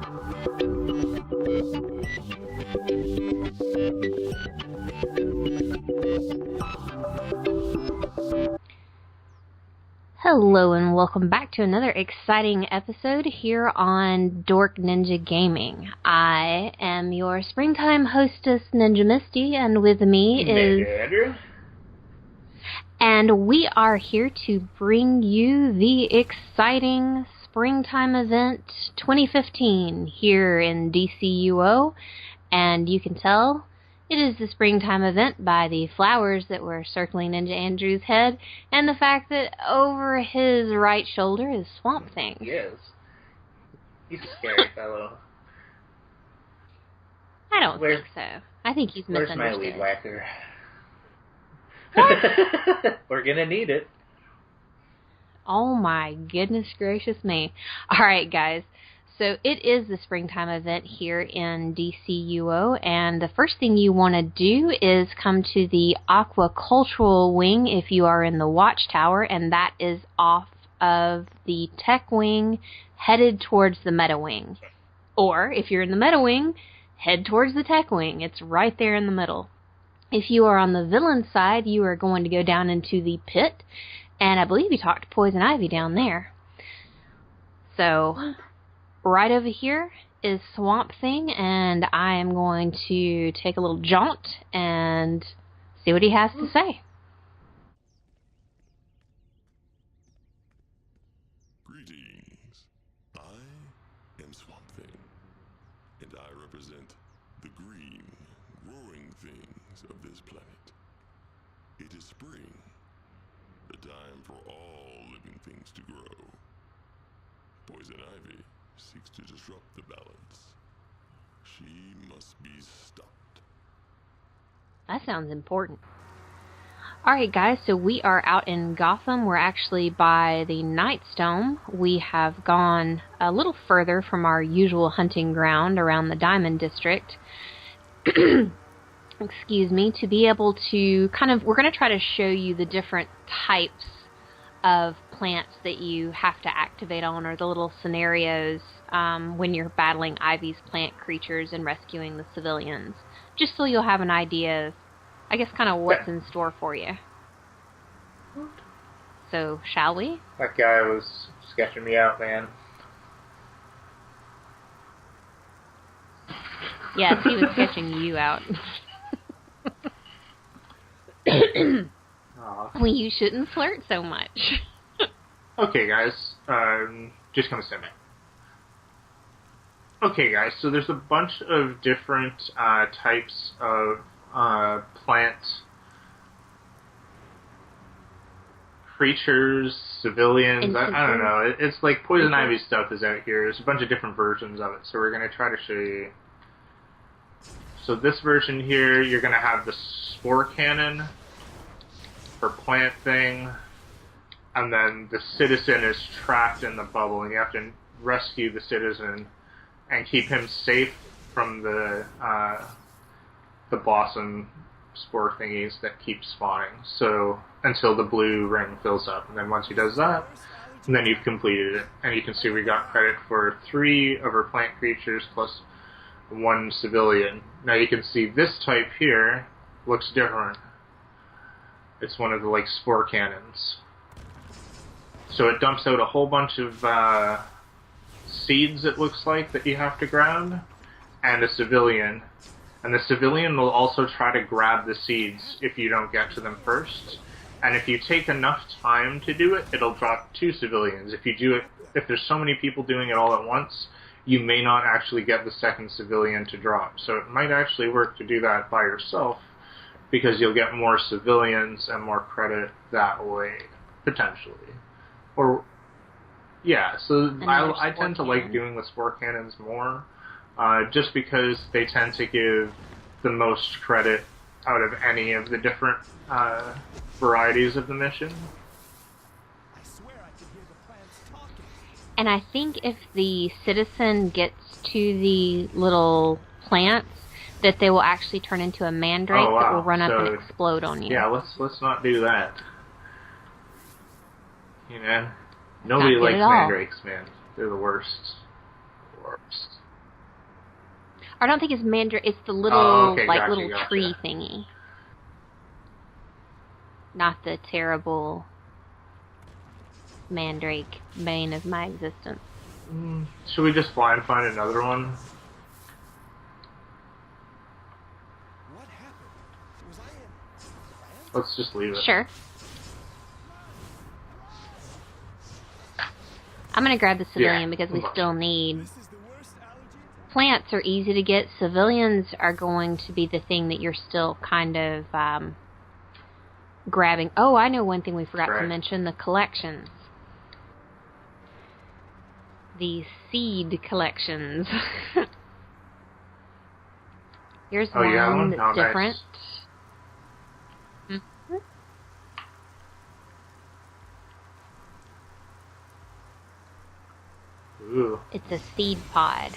Hello and welcome back to another exciting episode here on DorkNinjaGaming. I am your springtime hostess, Ninja Misty, and with me is... Andrew. And we are here to bring you the exciting springtime event 2015 here in DCUO, and you can tell it is the springtime event by the flowers that were circling Ninja Andrew's head, and the fact that over his right shoulder is Swamp Thing. Yes. He's a scary fellow. I don't think so. I think he's misunderstood. Where's my weed whacker? What? We're gonna need it. Oh my goodness gracious me. Alright guys, so it is the springtime event here in DCUO, and the first thing you want to do is come to the Aquacultural Wing if you are in the Watchtower, and that is off of the Tech Wing headed towards the Meta Wing. Or, if you're in the Meta Wing, head towards the Tech Wing. It's right there in the middle. If you are on the villain side, you are going to go down into the pit, and I believe you talked to Poison Ivy down there. So... right over here is Swamp Thing, and I am going to take a little jaunt and see what he has to say. Greetings. I am Swamp Thing, and I represent the green, growing things of this planet. It is spring, the time for all living things to grow. Poison Ivy seeks to disrupt the balance. She must be stopped. That sounds important. Alright guys, so we are out in Gotham. We're actually by the Nightstone. We have gone a little further from our usual hunting ground around the Diamond District. Excuse me, to be able to we're going to try to show you the different types of plants that you have to activate on, or the little scenarios when you're battling Ivy's plant creatures and rescuing the civilians. Just so you'll have an idea of, I guess, kind of what's in store for you. So, shall we? That guy was sketching me out, man. Yes, he was sketching you out. Well, you shouldn't flirt so much. Okay, guys. Just gonna send it. Okay, guys. So there's a bunch of different types of plant creatures, civilians. I don't know. It's like Poison Ivy stuff is out here. There's a bunch of different versions of it. So we're gonna try to show you. So this version here, you're gonna have the Spore Cannon for Plant Thing, and then the citizen is trapped in the bubble, and you have to rescue the citizen and keep him safe from the blossom spore thingies that keep spawning. So until the blue ring fills up, and then once he does that, and then you've completed it. And you can see we got credit for 3 of our plant creatures plus 1 civilian. Now you can see this type here looks different. It's one of the, like, spore cannons. So it dumps out a whole bunch of seeds, it looks like, that you have to grab, and a civilian. And the civilian will also try to grab the seeds if you don't get to them first. And if you take enough time to do it, it'll drop 2 civilians. If you do it, if there's so many people doing it all at once, you may not actually get the second civilian to drop. So it might actually work to do that by yourself, because you'll get more civilians and more credit that way, potentially. Or, yeah, so I tend to like doing the spore cannons more, just because they tend to give the most credit out of any of the different varieties of the mission. And I think if the citizen gets to the little plants, that they will actually turn into a mandrake that will run up and explode on you. Yeah, let's not do that. You know, nobody likes mandrakes, man. They're the worst. I don't think it's mandrake. It's the little, gotcha. tree thingy. Not the terrible mandrake bane of my existence. Should we just fly and find another one? What happened? Was I in? Let's just leave it. Sure. I'm gonna grab the civilian because we still need... This is the worst allergy. Plants are easy to get. Civilians are going to be the thing that you're still kind of grabbing. Oh, I know one thing we forgot to mention. The collections. The seed collections. Here's one that's different. Nice. Ooh. It's a seed pod.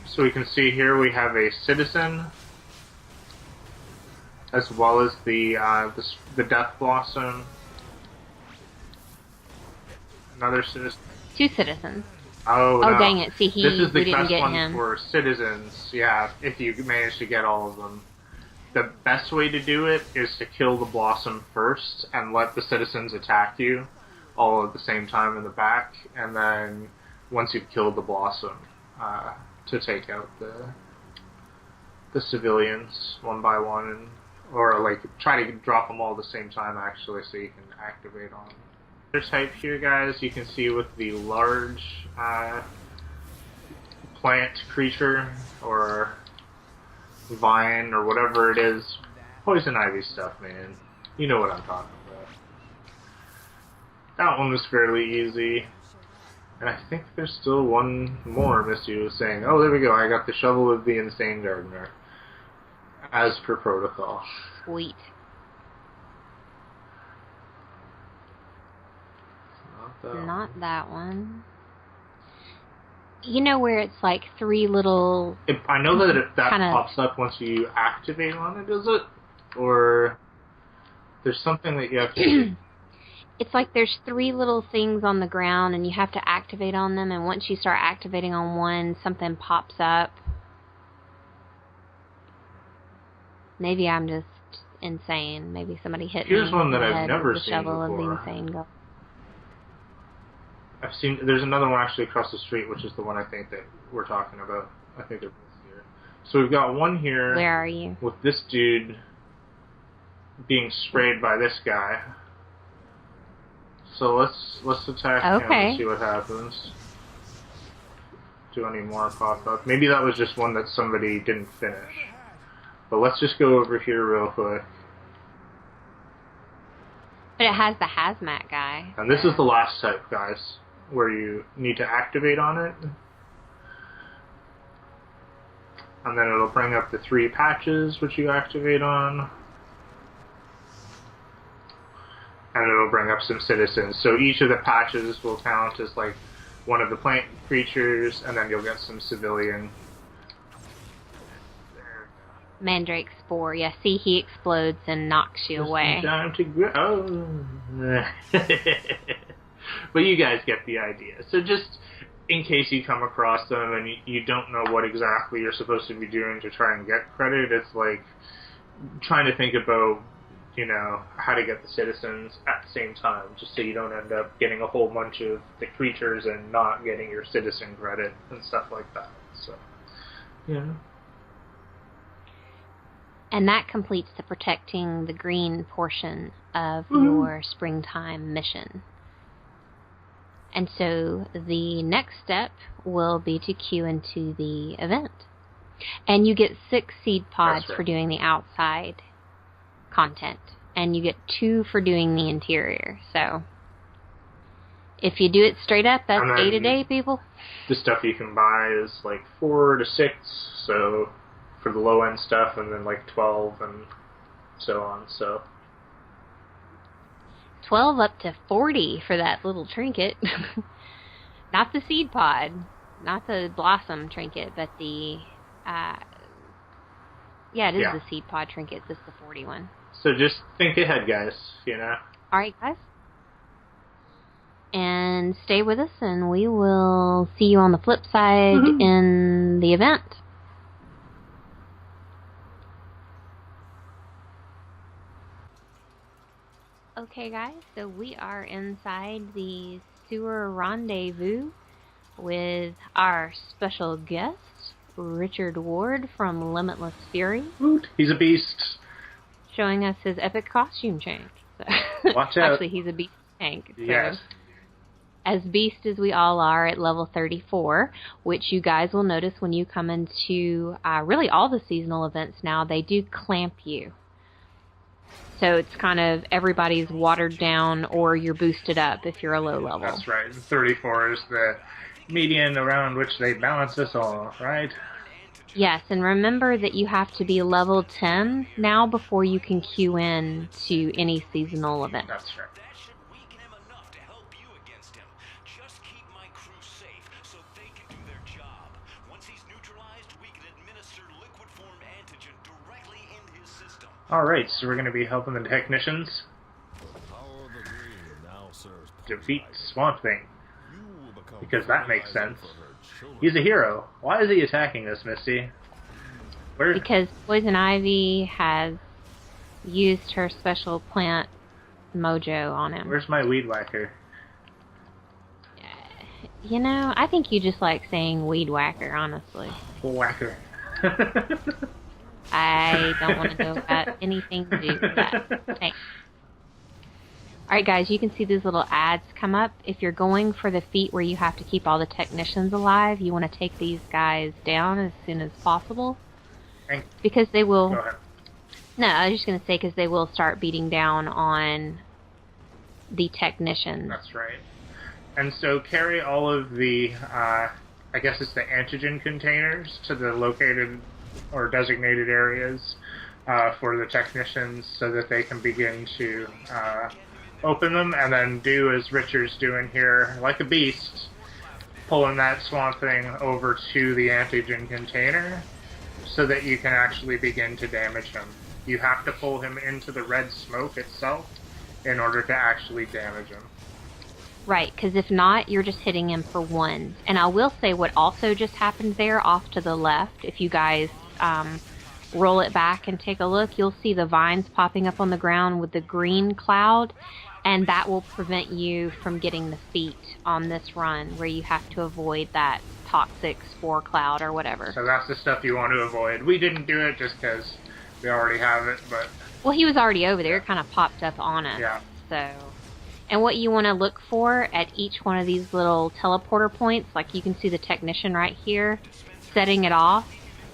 So we can see here we have a citizen, as well as the death blossom. Another citizen. 2 citizens. Oh, no. Dang it! See, this is the we didn't best get one him. for citizens. Yeah, if you manage to get all of them. The best way to do it is to kill the blossom first and let the citizens attack you all at the same time in the back, and then once you've killed the blossom, to take out the civilians one by one, or like try to drop them all at the same time actually, so you can activate on. Other type here, guys, you can see with the large plant creature or vine or whatever it is, poison ivy stuff, man. You know what I'm talking about. That one was fairly easy. And I think there's still one more Misty was saying. Oh, there we go. I got the shovel of the insane gardener. As per protocol. Sweet. Not that one. You know where it's like 3 little... I know that that kinda... pops up once you activate on it, does it? Or there's something that you have to do. It's like there's 3 little things on the ground and you have to activate on them, and once you start activating on one, something pops up. Maybe I'm just insane. Maybe somebody hit me. Here's one that I've never with the seen shovel before. of the insane go. I've seen, there's another one actually across the street, which is the one I think that we're talking about. I think they're both here. So we've got one here. Where are you? With this dude being sprayed by this guy. So let's attack him and see what happens. Do any more pop up? Maybe that was just one that somebody didn't finish. But let's just go over here real quick. But it has the hazmat guy. And this is the last type, guys, where you need to activate on it. And then it'll bring up the 3 patches which you activate on. And it'll bring up some citizens. So each of the patches will count as like one of the plant creatures, and then you'll get some civilian. Mandrake Spore. Yeah, see, he explodes and knocks you away. Time to grow. But you guys get the idea. So just in case you come across them and you don't know what exactly you're supposed to be doing to try and get credit, it's like trying to think about, you know, how to get the citizens at the same time, just so you don't end up getting a whole bunch of the creatures and not getting your citizen credit and stuff like that. So, yeah. And that completes the protecting the green portion of your springtime mission. And so the next step will be to queue into the event. And you get 6 seed pods for doing the outside content. And you get 2 for doing the interior. So if you do it straight up, that's 8 a day, people. The stuff you can buy is like 4 to 6, so for the low end stuff, and then like 12 and so on. So 12 up to 40 for that little trinket. Not the seed pod, not the blossom trinket, but the it is the seed pod trinket. This is the 40 one. So just think ahead, guys, you know. All right, guys. And stay with us, and we will see you on the flip side in the event. Okay, guys, so we are inside the sewer rendezvous with our special guest, Richard Ward from Limitless Fury, Woot, he's a beast. showing us his epic costume change. So, Watch out. actually, he's a beast tank. So, Yes. as beast as we all are at level 34, which you guys will notice when you come into really all the seasonal events now, they do clamp you. So it's kind of everybody's watered down or you're boosted up if you're a low level. That's right. 34 is the median around which they balance us all, right? Yes, and remember that you have to be level 10 now before you can queue in to any seasonal event. That's right. That should weaken him enough to help you against him. Just keep my crew safe so they can do their job. Once he's neutralized, we can administer liquid form antigen directly in his system. Alright, so we're going to be helping the technicians Power of the Green now serves defeat Swamp Thing. You will become Because that makes fertilizer sense. for her children. He's a hero. Why is he attacking us, Misty? Where? Because Poison Ivy has used her special plant mojo on him. Where's my weed whacker? You know, I think you just like saying weed whacker, honestly. Whacker. I don't want to know about anything to do with that. Thanks. Alright guys, you can see these little ads come up. If you're going for the feat where you have to keep all the technicians alive, you want to take these guys down as soon as possible. Because they will... Go ahead. No, I was just going to say because they will start beating down on the technicians. That's right. And so carry all of the, I guess it's the antigen containers to the located or designated areas for the technicians so that they can begin to open them and then do as Richard's doing here, like a beast, pulling that Swamp Thing over to the antigen container so that you can actually begin to damage him. You have to pull him into the red smoke itself in order to actually damage him. Right, because if not, you're just hitting him for ones. And I will say what also just happened there off to the left, if you guys roll it back and take a look, you'll see the vines popping up on the ground with the green cloud, and that will prevent you from getting the feat on this run where you have to avoid that toxic spore cloud or whatever. So that's the stuff you want to avoid. We didn't do it just because we already have it, but... Well, he was already over there. It kind of popped up on us. Yeah. So... And what you want to look for at each one of these little teleporter points, like you can see the technician right here, setting it off.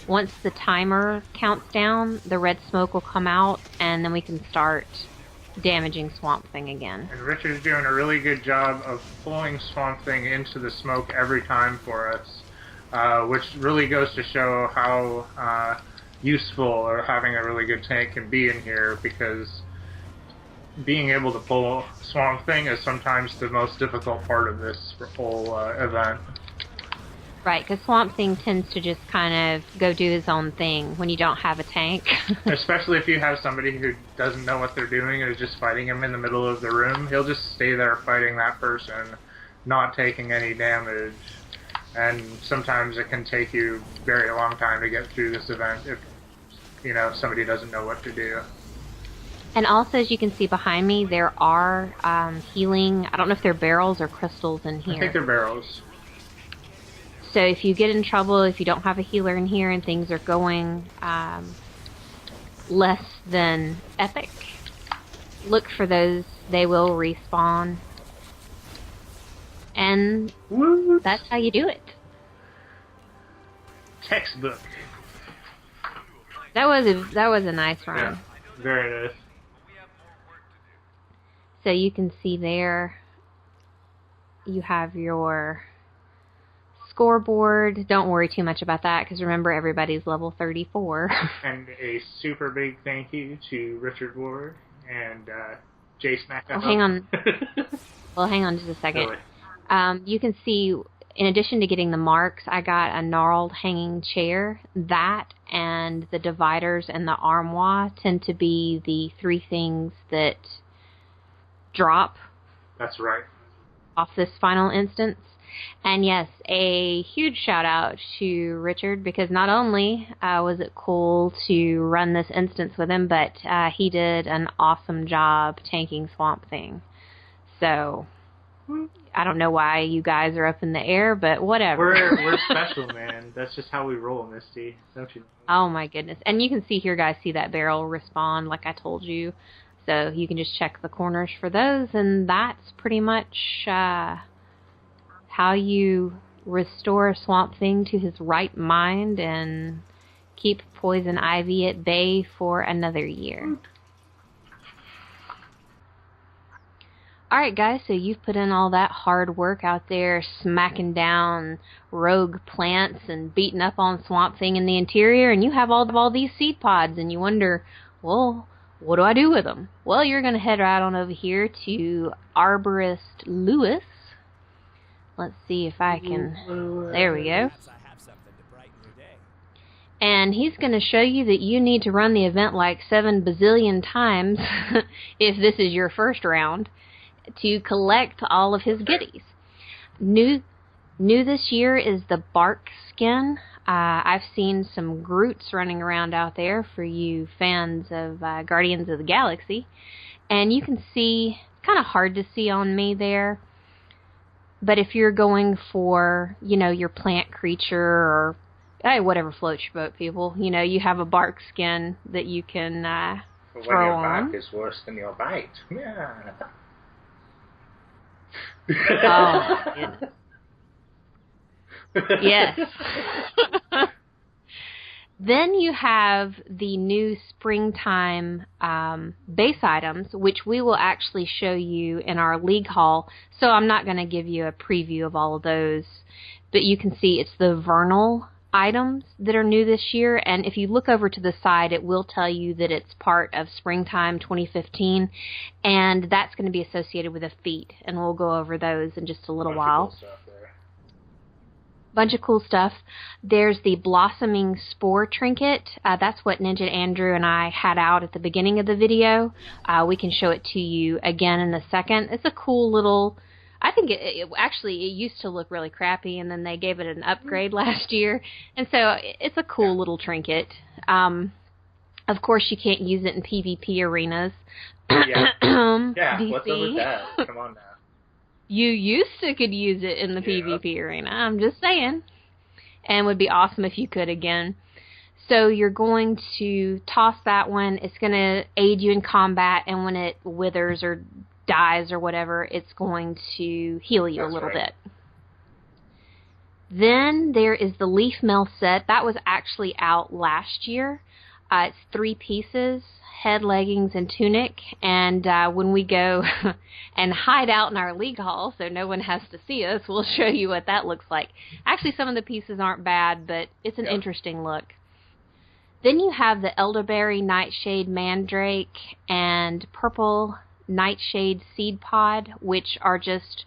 Once the timer counts down, the red smoke will come out, and then we can start damaging Swamp Thing again. And Richard's doing a really good job of pulling Swamp Thing into the smoke every time for us, which really goes to show how useful or having a really good tank can be in here, because being able to pull Swamp Thing is sometimes the most difficult part of this whole event. Right, because Swamp Thing tends to just kind of go do his own thing when you don't have a tank. Especially if you have somebody who doesn't know what they're doing and is just fighting him in the middle of the room. He'll just stay there fighting that person, not taking any damage. And sometimes it can take you a very long time to get through this event if, you know, somebody doesn't know what to do. And also, as you can see behind me, there are healing, I don't know if they're barrels or crystals in here. I think they're barrels. So if you get in trouble, if you don't have a healer in here and things are going less than epic, look for those. They will respawn. And Woo! that's how you do it. Textbook. That was a nice run. Yeah, very nice. So you can see there, you have your scoreboard. Don't worry too much about that, because remember, everybody's level 34. And a super big thank you to Richard Ward and Jay Smack. Oh, hang on. Well, hang on just a second. Really? You can see, in addition to getting the marks, I got a gnarled hanging chair. That and the dividers and the armoire tend to be the three things that drop That's right. off this final instance. And yes, a huge shout out to Richard, because not only was it cool to run this instance with him, but he did an awesome job tanking Swamp Thing. So I don't know why you guys are up in the air, but whatever. We're special, man. That's just how we roll, Misty. Don't you know? Oh my goodness. And you can see here, guys, see that barrel respawn like I told you. So you can just check the corners for those, and that's pretty much how you restore Swamp Thing to his right mind and keep Poison Ivy at bay for another year. Alright guys, so you've put in all that hard work out there smacking down rogue plants and beating up on Swamp Thing in the interior, and you have all these seed pods, and you wonder, well, what do I do with them? Well, you're going to head right on over here to Arborist Lewis. Let's see if I can... There we go. And he's going to show you that you need to run the event like 7 bazillion times if this is your first round to collect all of his goodies. New this year is the bark skin. I've seen some Groots running around out there for you fans of Guardians of the Galaxy. And you can see, kind of hard to see on me there, but if you're going for, you know, your plant creature or whatever floats your boat, people, you know, you have a bark skin that you can throw on. When your bark is worse than your bite. Yeah. Oh, my goodness. Yes. Then you have the new springtime base items, which we will actually show you in our League Hall. So I'm not going to give you a preview of all of those, but you can see it's the vernal items that are new this year. And if you look over to the side, it will tell you that it's part of springtime 2015, and that's going to be associated with a feat, and we'll go over those in just a little while. Bunch of cool stuff. There's the Blossoming Spore Trinket. That's what Ninja Andrew and I had out at the beginning of the video. We can show it to you again in a second. It's a cool little... I think it used to look really crappy, and then they gave it an upgrade last year. And so it's a cool little trinket. Of course, you can't use it in PvP arenas. Yeah, DC. What's up with that? Come on now. You used to could use it in the PvP arena. I'm just saying. And would be awesome if you could again. So you're going to toss that one. It's going to aid you in combat, and when it withers or dies or whatever, it's going to heal you a little bit. Then there is the Leaf Mill set. That was actually out last year. It's 3 pieces, head, leggings, and tunic. And when we go and hide out in our League Hall so no one has to see us, we'll show you what that looks like. Actually, some of the pieces aren't bad, but it's an interesting look. Then you have the Elderberry Nightshade Mandrake and Purple Nightshade Seed Pod, which are just,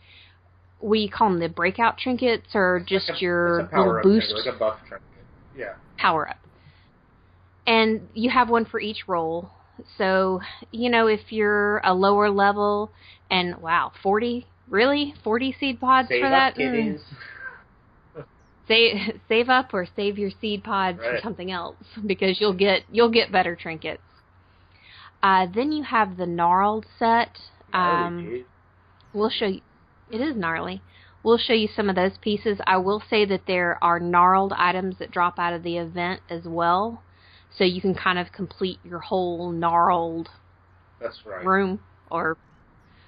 we call them the breakout trinkets, or just your little boost. Like a buff trinket. Yeah. Power up. And you have one for each role. So, you know, if you're a lower level, and wow, 40? Really? 40 seed pods Save for that? Up, kiddies. Save up or save your seed pods for something else, because you'll get better trinkets. Then you have the gnarled set. We'll show you. It is gnarly. We'll show you some of those pieces. I will say that there are gnarled items that drop out of the event as well, so you can kind of complete your whole gnarled room or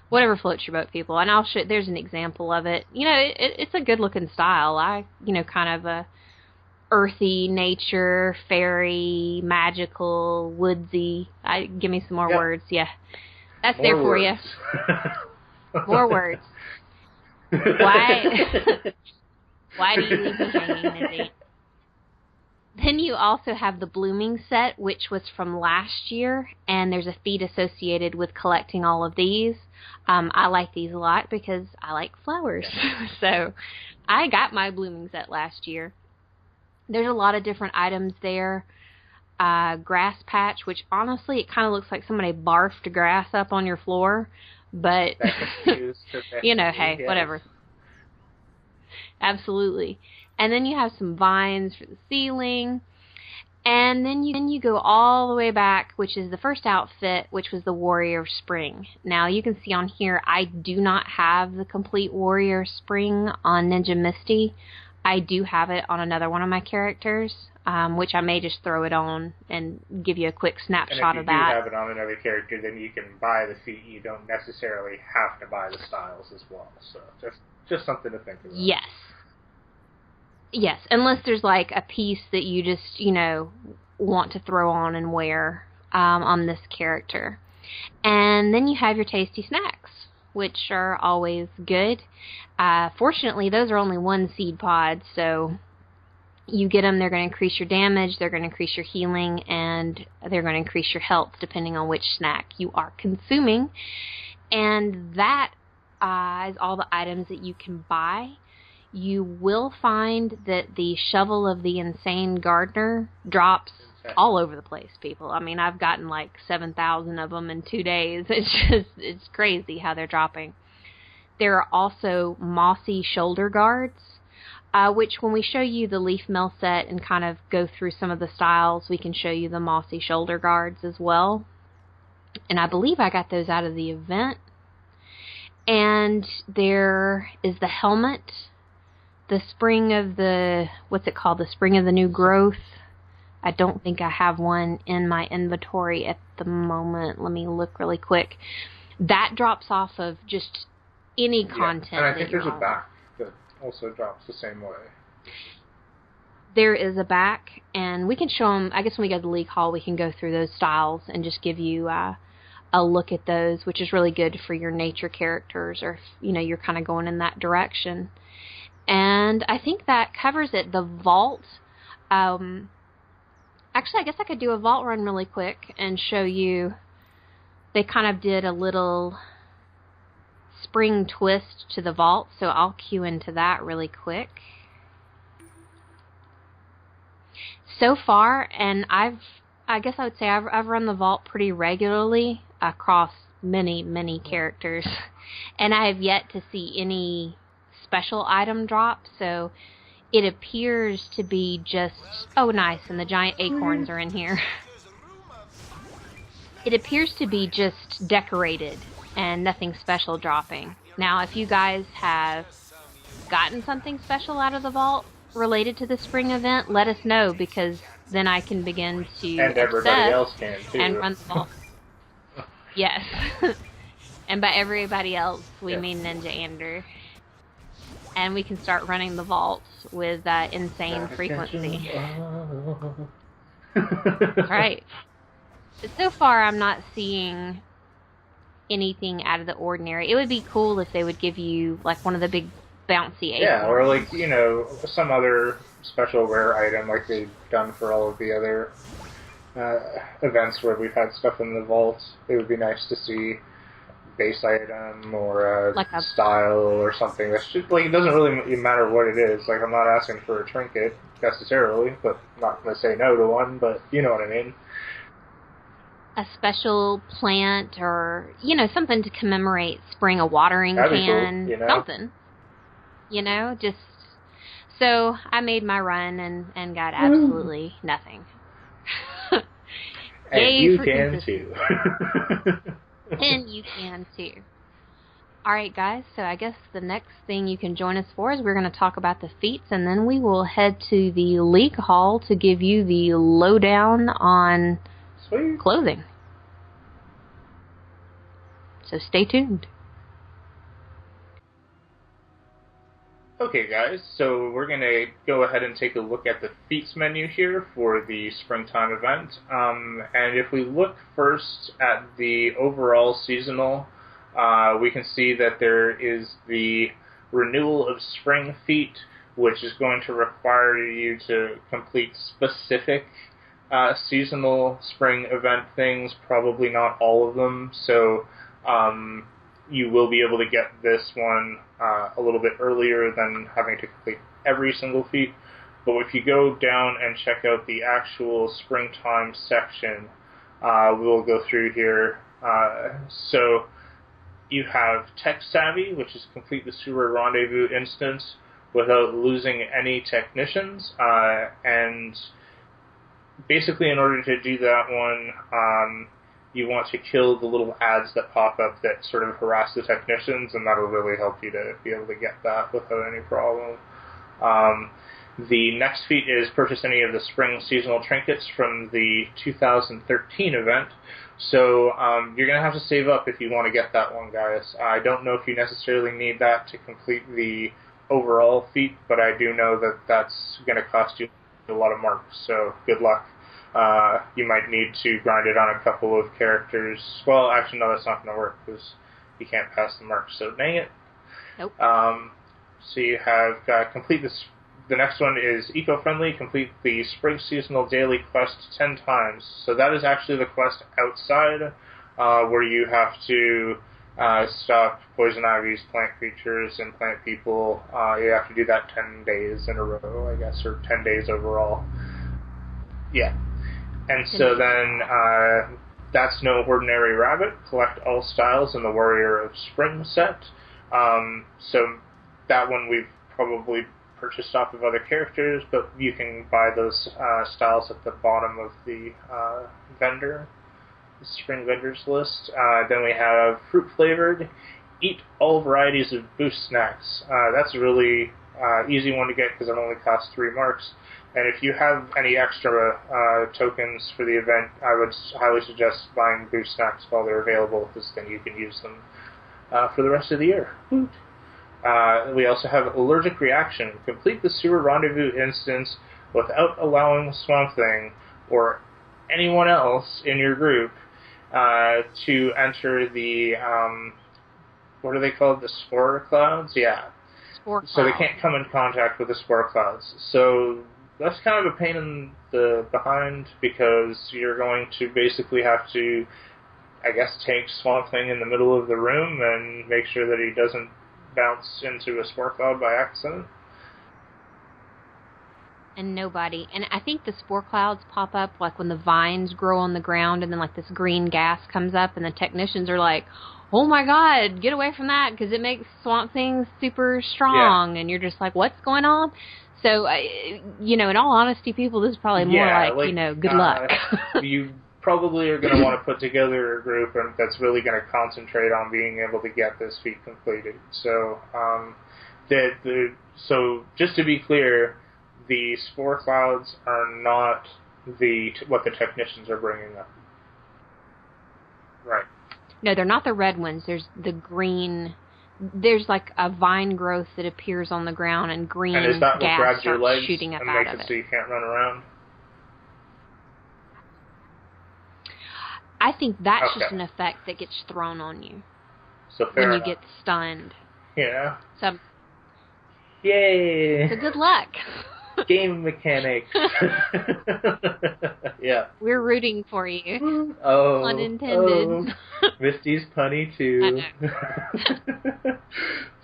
whatever floats your boat, people. And I'll show. There's an example of it. You know, it's a good looking style. Kind of a earthy nature, fairy, magical, woodsy. Give me some more words. Yeah, that's more there for you. More words. Why do you leave me hanging, Mindy? Then you also have the Blooming set, which was from last year, and there's a feat associated with collecting all of these. I like these a lot because I like flowers. So I got my Blooming set last year. There's a lot of different items there. Grass patch, which honestly, it kind of looks like somebody barfed grass up on your floor. But, you know, hey, whatever. Absolutely. And then you have some vines for the ceiling. And then you go all the way back, which is the first outfit, which was the Warrior Spring. Now, you can see on here, I do not have the complete Warrior Spring on Ninja Misty. I do have it on another one of my characters, which I may just throw it on and give you a quick snapshot of that. And if you do have it on another character, then you can buy the feat. You don't necessarily have to buy the styles as well. So, just something to think about. Yes. Yes, unless there's like a piece that you just, want to throw on and wear on this character. And then you have your tasty snacks, which are always good. Fortunately, those are only 1 seed pod, so you get them, they're going to increase your damage, they're going to increase your healing, and they're going to increase your health depending on which snack you are consuming. And that is all the items that you can buy. You will find that the Shovel of the Insane Gardener drops all over the place, people. I mean, I've gotten like 7,000 of them in 2 days. It's crazy how they're dropping. There are also mossy shoulder guards, which when we show you the leaf mail set and kind of go through some of the styles, we can show you the mossy shoulder guards as well. And I believe I got those out of the event. And there is the helmet. The spring of the, what's it called? The spring of the new growth. I don't think I have one in my inventory at the moment. Let me look really quick. That drops off of just any content. And I think there's a back that also drops the same way. There is a back, and we can show them, I guess when we go to the League Hall, we can go through those styles and just give you a look at those, which is really good for your nature characters, or if, you're kind of going in that direction. And I think that covers it. The vault, actually, I guess I could do a vault run really quick and show you. They kind of did a little spring twist to the vault, so I'll cue into that really quick. So far, and I guess I would say I've run the vault pretty regularly across many characters, and I have yet to see any special item drop, so it appears to be just, oh nice, and the giant acorns are in here. It appears to be just decorated and nothing special dropping. Now, if you guys have gotten something special out of the vault related to the spring event, let us know, because then I can begin to and everybody else can too. And run the vault. Yes. And by everybody else, we mean NinjaAnder. And we can start running the vaults with insane frequency. Right. But so far, I'm not seeing anything out of the ordinary. It would be cool if they would give you like one of the big bouncy acorns. Yeah, or like, some other special rare item like they've done for all of the other events where we've had stuff in the vault. It would be nice to see base item or like a style or something. That's just, like, it doesn't really matter what it is. Like, I'm not asking for a trinket necessarily, but I'm not going to say no to one, but you know what I mean. A special plant or, something to commemorate spring, a watering That'd can, be cool, something. Just, so I made my run and got absolutely nothing. And Yay you for can too. And you can too. Alright guys, so I guess the next thing you can join us for is we're going to talk about the feats, and then we will head to the League Hall to give you the lowdown on Sweet. clothing. So stay tuned. Okay guys, so we're going to go ahead and take a look at the feats menu here for the springtime event. And if we look first at the overall seasonal, we can see that there is the renewal of spring feat, which is going to require you to complete specific seasonal spring event things, probably not all of them, so you will be able to get this one a little bit earlier than having to complete every single feat. But if you go down and check out the actual springtime section, we'll go through here. So you have Tech Savvy, which is complete the Sewer Rendezvous instance, without losing any technicians, and basically in order to do that one, you want to kill the little ads that pop up that sort of harass the technicians, and that'll really help you to be able to get that without any problem. The next feat is purchase any of the spring seasonal trinkets from the 2013 event. So you're going to have to save up if you want to get that one, guys. I don't know if you necessarily need that to complete the overall feat, but I do know that that's going to cost you a lot of marks, so good luck. You might need to grind it on a couple of characters. Well, actually, no, that's not going to work because you can't pass the marks, so dang it. Nope. So you have complete this. The next one is eco-friendly. Complete the spring seasonal daily quest 10 times. So that is actually the quest outside, where you have to stop poison ivies, plant creatures, and plant people. You have to do that 10 days in a row, I guess, or 10 days overall. Yeah. And so then, that's no ordinary rabbit. Collect all styles in the Warrior of Spring set. So that one we've probably purchased off of other characters, but you can buy those styles at the bottom of the vendor, the spring vendors list. Then we have fruit flavored. Eat all varieties of boost snacks. That's a really easy one to get because it only costs 3 marks. And if you have any extra tokens for the event, I would highly suggest buying boost snacks while they're available, because then you can use them for the rest of the year. We also have allergic reaction. Complete the sewer rendezvous instance without allowing Swamp Thing or anyone else in your group to enter the, what are they called? The spore clouds? Yeah. Spore clouds. So they can't come in contact with the spore clouds. So that's kind of a pain in the behind, because you're going to basically have to, I guess, take Swamp Thing in the middle of the room and make sure that he doesn't bounce into a spore cloud by accident. And nobody. And I think the spore clouds pop up like when the vines grow on the ground, and then like this green gas comes up, and the technicians are like, oh my god, get away from that, because it makes Swamp Thing super strong. Yeah. And you're just like, what's going on? So, in all honesty, people, this is probably more like, good luck. You probably are going to want to put together a group that's really going to concentrate on being able to get this feat completed. So, so just to be clear, the spore clouds are not what the technicians are bringing up. Right. No, they're not the red ones. There's the green. There's like a vine growth that appears on the ground, and green and is that gas what grabs your starts legs shooting up and out makes of it. So you can't run around? I think that's just an effect that gets thrown on you when you get stunned. Yeah. So, yay! So good luck. Game mechanics. Yeah. We're rooting for you. Oh. Unintended. Misty's punny too.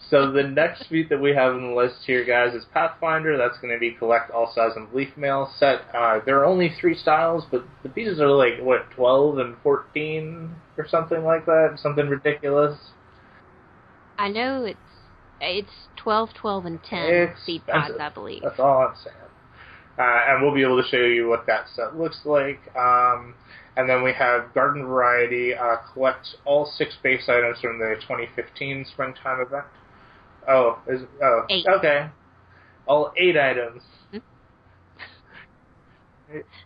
So the next feat that we have on the list here, guys, is Pathfinder. That's going to be collect all styles of leaf mail set. There are only 3 styles, but the pieces are like, 12 and 14 or something like that? Something ridiculous. I know it's 12, 12, and 10 seed pods, I believe. That's all I'm saying. And we'll be able to show you what that set looks like. And then we have Garden Variety. Collect all 6 base items from the 2015 Springtime event. 8. Okay. All 8 items. Hmm?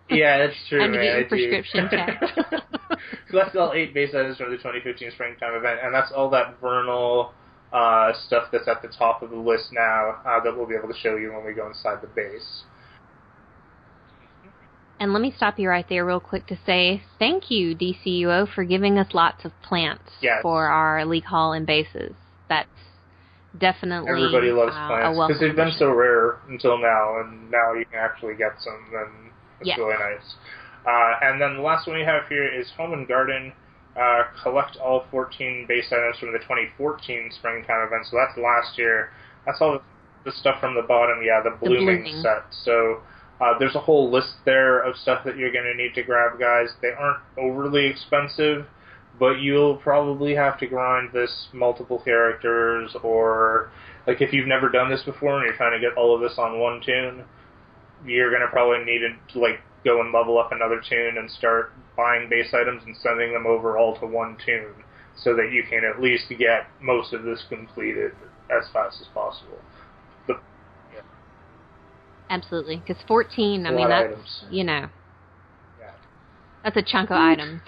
Yeah, that's true, man. Get your prescription checked. Collect all 8 base items from the 2015 Springtime event, and that's all that vernal stuff that's at the top of the list now that we'll be able to show you when we go inside the base. And let me stop you right there real quick to say thank you, DCUO, for giving us lots of plants for our league hall and bases. That's definitely everybody loves plants because they've been so rare until now, and now you can actually get some, and it's really nice. And then the last one we have here is Home and Garden. Collect all 14 base items from the 2014 Springtime event. So that's last year. That's all the stuff from the bottom, the blooming set. So there's a whole list there of stuff that you're going to need to grab, guys. They aren't overly expensive, but you'll probably have to grind this multiple characters or like if you've never done this before and you're trying to get all of this on one tune, you're going to probably need to like go and level up another tune and start buying base items and sending them over all to one tune so that you can at least get most of this completed as fast as possible. Absolutely, because 14, I mean, that's, items. You know, that's a chunk of items.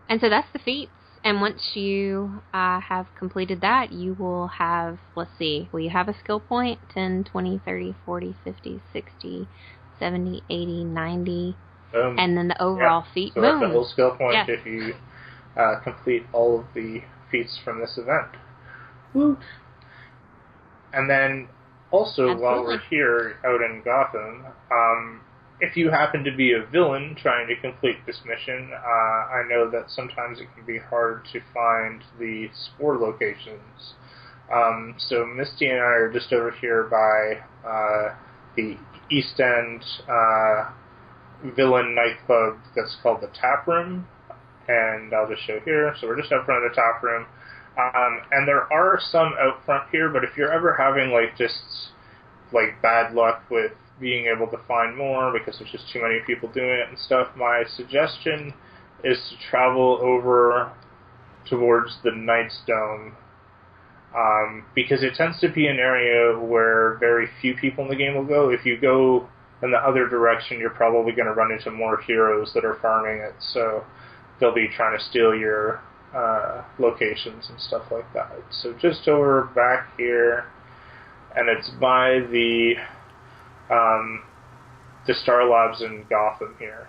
And so that's the feats. And once you have completed that, you will have, let's see, will you have a skill point? 10, 20, 30, 40, 50, 60, 70, 80, 90. Boom. And then the overall feat. So that's the whole skill point if you complete all of the feats from this event. Woo. And then also, while we're here out in Gotham, if you happen to be a villain trying to complete this mission, I know that sometimes it can be hard to find the spore locations. So Misty and I are just over here by the East End villain nightclub that's called the Tap Room, and I'll just show here. So we're just out front of the Tap Room. And there are some out front here, but if you're ever having like just like bad luck with being able to find more because there's just too many people doing it and stuff, my suggestion is to travel over towards the Knight's Dome, because it tends to be an area where very few people in the game will go. If you go in the other direction, you're probably going to run into more heroes that are farming it, so they'll be trying to steal your locations and stuff like that. So just over back here, and it's by the Star Labs in Gotham here.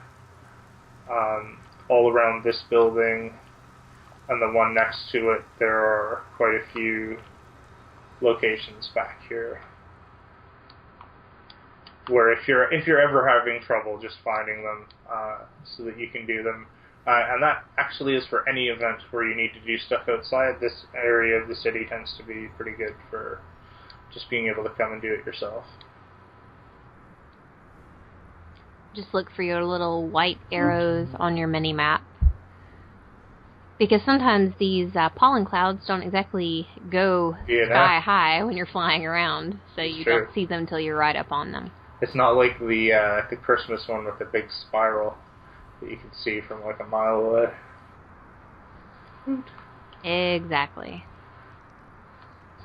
All around this building and the one next to it, there are quite a few locations back here where if you're ever having trouble just finding them, so that you can do them. And that actually is for any event where you need to do stuff outside. This area of the city tends to be pretty good for just being able to come and do it yourself. Just look for your little white arrows on your mini-map. Because sometimes these pollen clouds don't exactly go sky high when you're flying around, so you don't see them until you're right up on them. It's not like the Christmas one with the big spiral that you can see from like a mile away. Exactly.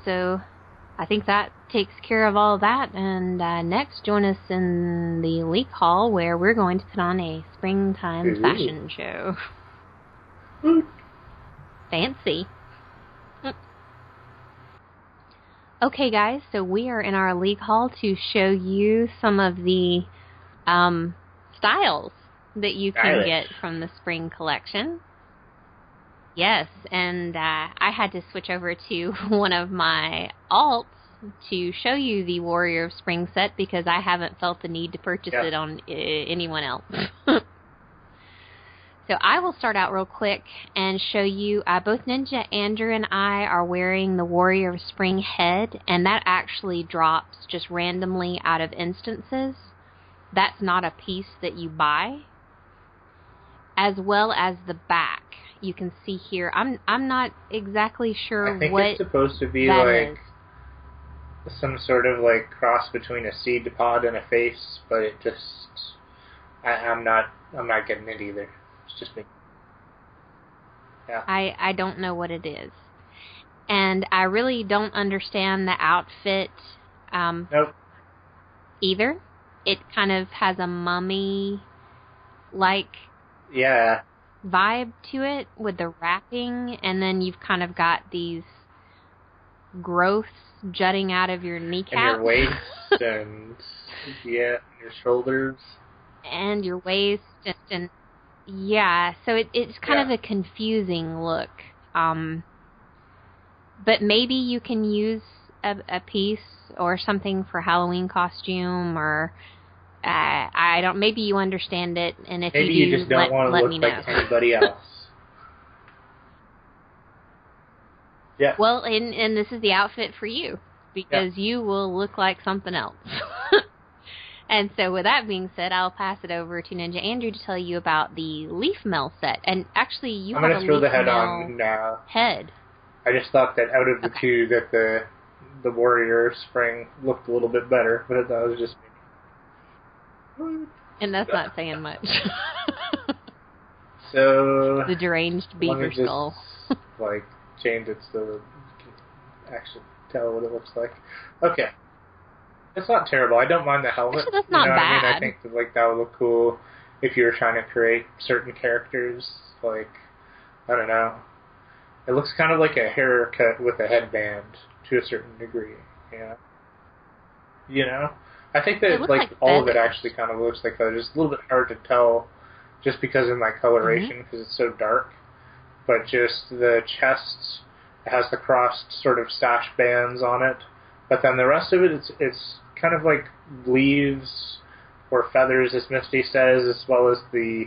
So I think that takes care of all that, and next join us in the Leak Hall where we're going to put on a springtime fashion show. Fancy. Okay guys, so we are in our Leak Hall to show you some of the styles that you can get from the spring collection. Yes, and I had to switch over to one of my alts to show you the Warrior of Spring set because I haven't felt the need to purchase it on anyone else. So I will start out real quick and show you, both Ninja Andrew and I are wearing the Warrior of Spring head, and that actually drops just randomly out of instances. That's not a piece that you buy. As well as the back. You can see here, I'm not exactly sure I think what it's supposed to be like some sort of like cross between a seed pod and a face, but it just I'm not getting it either. It's just me. Yeah. I don't know what it is. And I really don't understand the outfit nope. either. It kind of has a mummy like vibe to it with the wrapping, and then you've kind of got these growths jutting out of your kneecaps. And your waist, and your shoulders. And your waist, and so it's kind of a confusing look. But maybe you can use a piece or something for Halloween costume, or I don't. Maybe you understand it, and if maybe you do, you just don't want to look like anybody else. Yeah. Well, and this is the outfit for you because you will look like something else. And so, with that being said, I'll pass it over to Ninja Andrew to tell you about the Leaf Mail set. And actually, you have a Leaf Mail head on now. Head. I just thought that out of the two, that the Warrior Spring looked a little bit better, but that was just me. And that's not saying much. So The deranged beaver skull. Like change it so you can actually tell what it looks like. Okay. It's not terrible. I don't mind the helmet. Actually, that's not bad. I mean, bad. I think that, like, that would look cool if you were trying to create certain characters. Like, I don't know. It looks kind of like a haircut with a headband to a certain degree. You know? I think that, like all of it actually kind of looks like that. It's a little bit hard to tell just because of my coloration, because it's so dark. But just the chest, it has the crossed sort of sash bands on it. But then the rest of it, it's kind of like leaves or feathers, as Misty says, as well as the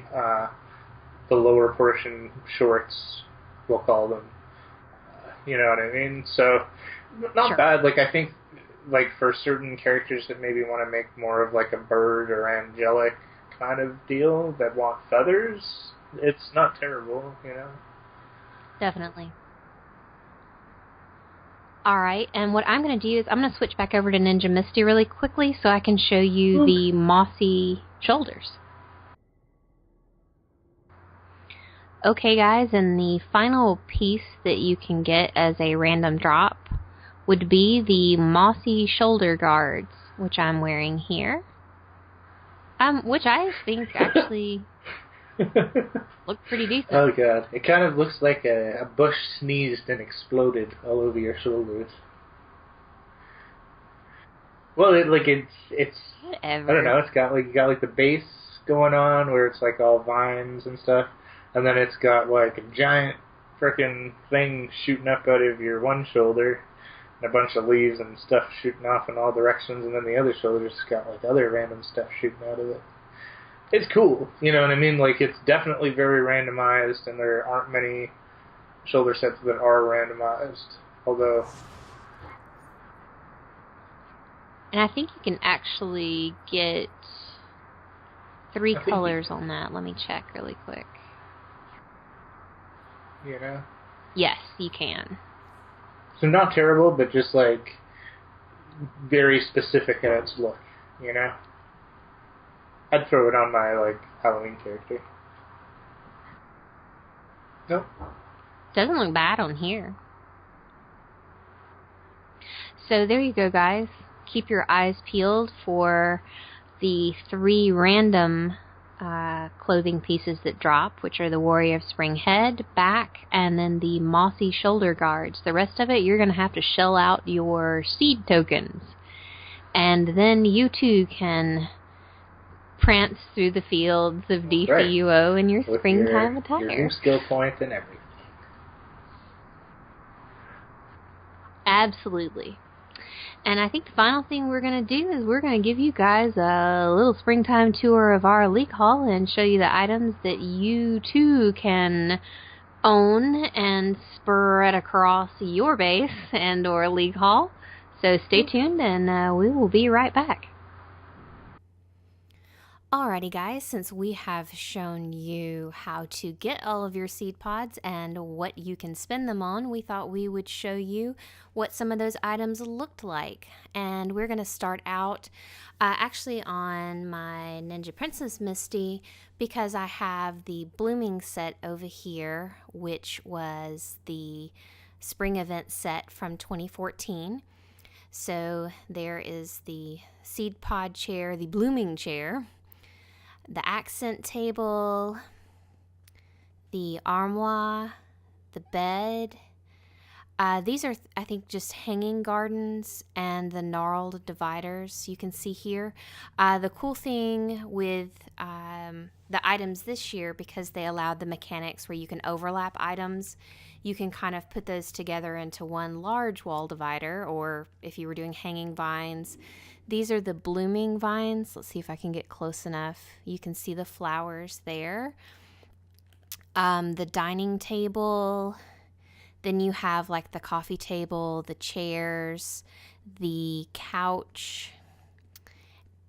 lower portion shorts, we'll call them. You know what I mean? So, not bad. Like, I think, like, for certain characters that maybe want to make more of, like, a bird or angelic kind of deal that want feathers, it's not terrible, you know? Definitely. Alright, and what I'm going to do is I'm going to switch back over to Ninja Misty really quickly so I can show you the mossy shoulders. Okay guys, and the final piece that you can get as a random drop would be the mossy shoulder guards, which I'm wearing here. Which I think actually look pretty decent. Oh god, it kind of looks like a bush sneezed and exploded all over your shoulders. Well, it's whatever. I don't know. It's got like the base going on where it's like all vines and stuff, and then it's got like a giant frickin' thing shooting up out of your one shoulder, and a bunch of leaves and stuff shooting off in all directions, and then the other shoulder's got like other random stuff shooting out of it. It's cool, you know what I mean? Like, it's definitely very randomized, and there aren't many shoulder sets that are randomized, although... And I think you can actually get 3 colors on that. Let me check really quick. You know? Yes, you can. So not terrible, but just, like, very specific in its look, you know? I'd throw it on my, like, Halloween character. Nope. Doesn't look bad on here. So there you go, guys. Keep your eyes peeled for the 3 random clothing pieces that drop, which are the Warrior of Spring head, back, and then the mossy shoulder guards. The rest of it, you're going to have to shell out your seed tokens. And then you too can prance through the fields of DCUO in your springtime attire. Your new skill point and everything. Absolutely. And I think the final thing we're going to do is we're going to give you guys a little springtime tour of our league hall and show you the items that you too can own and spread across your base and or league hall. So stay tuned and we will be right back. Alrighty guys, since we have shown you how to get all of your seed pods and what you can spend them on, we thought we would show you what some of those items looked like. And we're going to start out actually on my Ninja Princess Misty, because I have the blooming set over here, which was the spring event set from 2014. So there is the seed pod chair, the blooming chair, the accent table, the armoire, the bed. These are, I think, just hanging gardens and the gnarled dividers you can see here. The cool thing with the items this year, because they allowed the mechanics where you can overlap items, you can kind of put those together into one large wall divider, or if you were doing hanging vines. These are the blooming vines. Let's see if I can get close enough. You can see the flowers there. The dining table. Then you have like the coffee table, the chairs, the couch,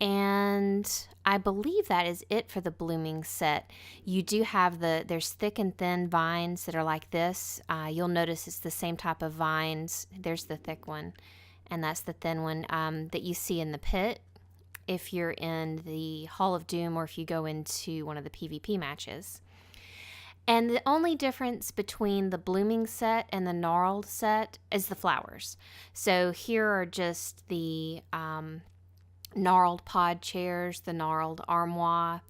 And I believe that is it for the blooming set. You do have there's thick and thin vines that are like this. You'll notice it's the same type of vines. There's the thick one, and that's the thin one that you see in the pit if you're in the Hall of Doom or if you go into one of the PvP matches. And the only difference between the blooming set and the gnarled set is the flowers. So here are just the gnarled pod chairs, the gnarled armoire.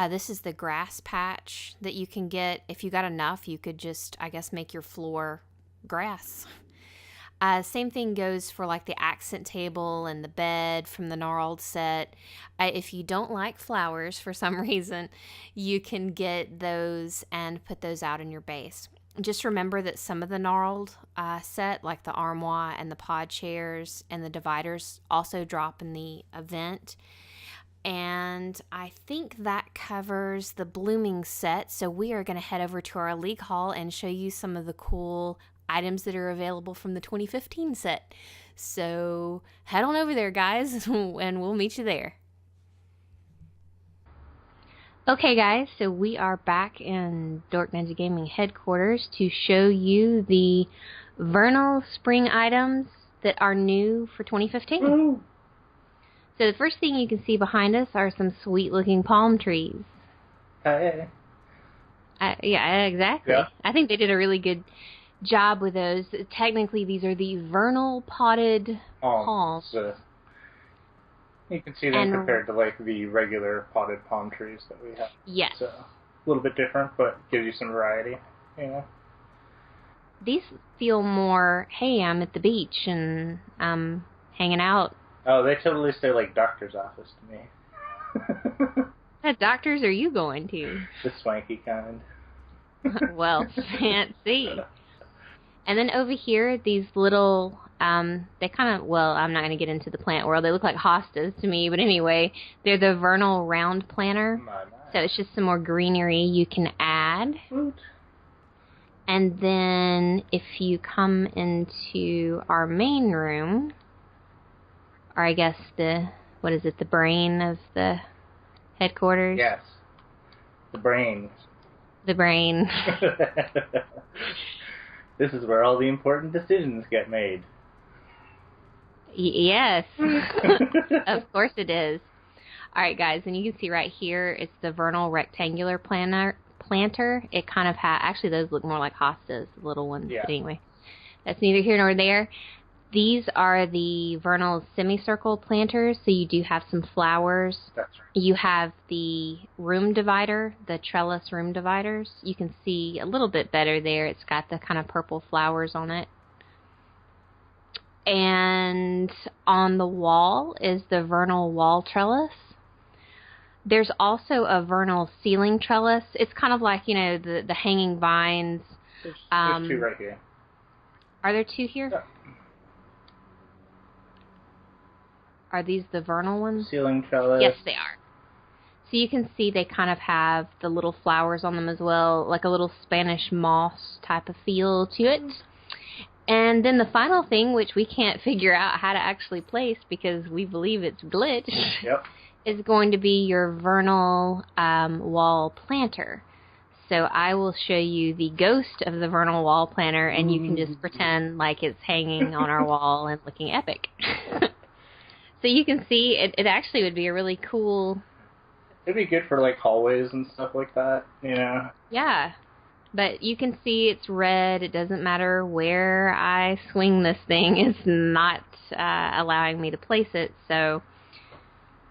This is the grass patch that you can get. If you got enough, you could just, I guess, make your floor grass. Same thing goes for like the accent table and the bed from the gnarled set. If you don't like flowers for some reason, you can get those and put those out in your base. Just remember that some of the gnarled set, like the armoire and the pod chairs and the dividers, also drop in the event. And I think that covers the blooming set. So we are going to head over to our League Hall and show you some of the cool items that are available from the 2015 set. So head on over there, guys, and we'll meet you there. Okay guys, so we are back in DorkNinjaGaming headquarters to show you the vernal spring items that are new for 2015. Ooh. So the first thing you can see behind us are some sweet looking palm trees. Hey. Yeah, exactly. Yeah. I think they did a really good job with those. Technically, these are the vernal potted palms. So you can see them compared to like the regular potted palm trees that we have. Yes. So a little bit different, but gives you some variety. You know. These feel more, hey, I'm at the beach and I'm hanging out. Oh, they totally say like doctor's office to me. What doctors are you going to? The swanky kind. Well, fancy. And then over here, these little, they kind of, well, I'm not going to get into the plant world. They look like hostas to me, but anyway, they're the vernal round planter. So it's just some more greenery you can add. Fruit. And then if you come into our main room, or I guess the brain of the headquarters? Yes. The brain. The brain. This is where all the important decisions get made. Yes. Of course it is. All right, guys, and you can see right here, it's the vernal rectangular planter. It kind of actually, those look more like hostas, the little ones. Yeah. But anyway, that's neither here nor there. These are the vernal semicircle planters, so you do have some flowers. That's right. You have the room divider, the trellis room dividers. You can see a little bit better there. It's got the kind of purple flowers on it. And on the wall is the vernal wall trellis. There's also a vernal ceiling trellis. It's kind of like, you know, the hanging vines. There's two right here. Are there two here? Yeah. Are these the vernal ones? Ceiling trellis. Yes, they are. So you can see they kind of have the little flowers on them as well, like a little Spanish moss type of feel to it. And then the final thing, which we can't figure out how to actually place because we believe it's glitched, Yep. is going to be your vernal wall planter. So I will show you the ghost of the vernal wall planter, and you can just pretend like it's hanging on our wall and looking epic. So you can see it actually would be a really cool... It'd be good for like hallways and stuff like that, you know? Yeah. But you can see it's red. It doesn't matter where I swing this thing. It's not allowing me to place it. So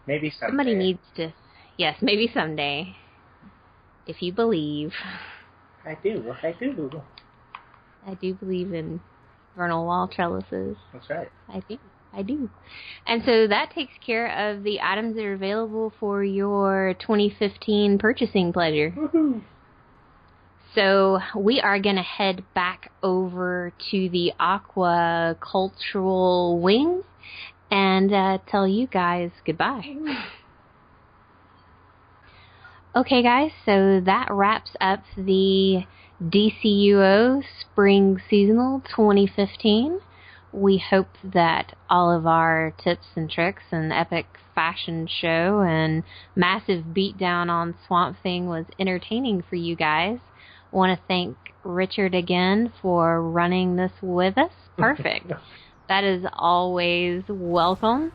Maybe someday. somebody needs to... Yes, maybe someday. If you believe. I do. I do believe in vernal wall trellises. That's right. I do. And so that takes care of the items that are available for your 2015 purchasing pleasure. Woohoo! So we are going to head back over to the Aqua Cultural Wing and tell you guys goodbye. Okay, guys, so that wraps up the DCUO Spring Seasonal 2015. We hope that all of our tips and tricks and epic fashion show and massive beatdown on Swamp Thing was entertaining for you guys. Want to thank Richard again for running this with us. Perfect. That is always welcome.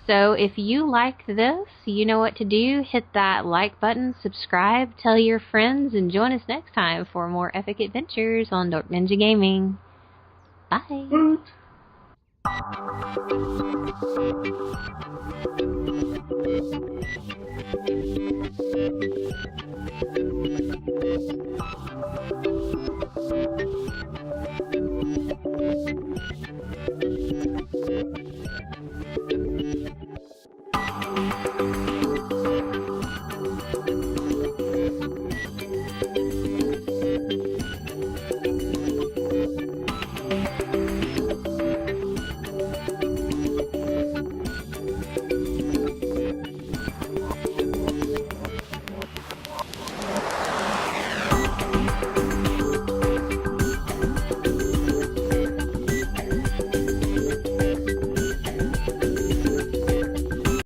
So if you like this, you know what to do. Hit that like button, subscribe, tell your friends, and join us next time for more epic adventures on DorkNinjaGaming. Bye. Woot.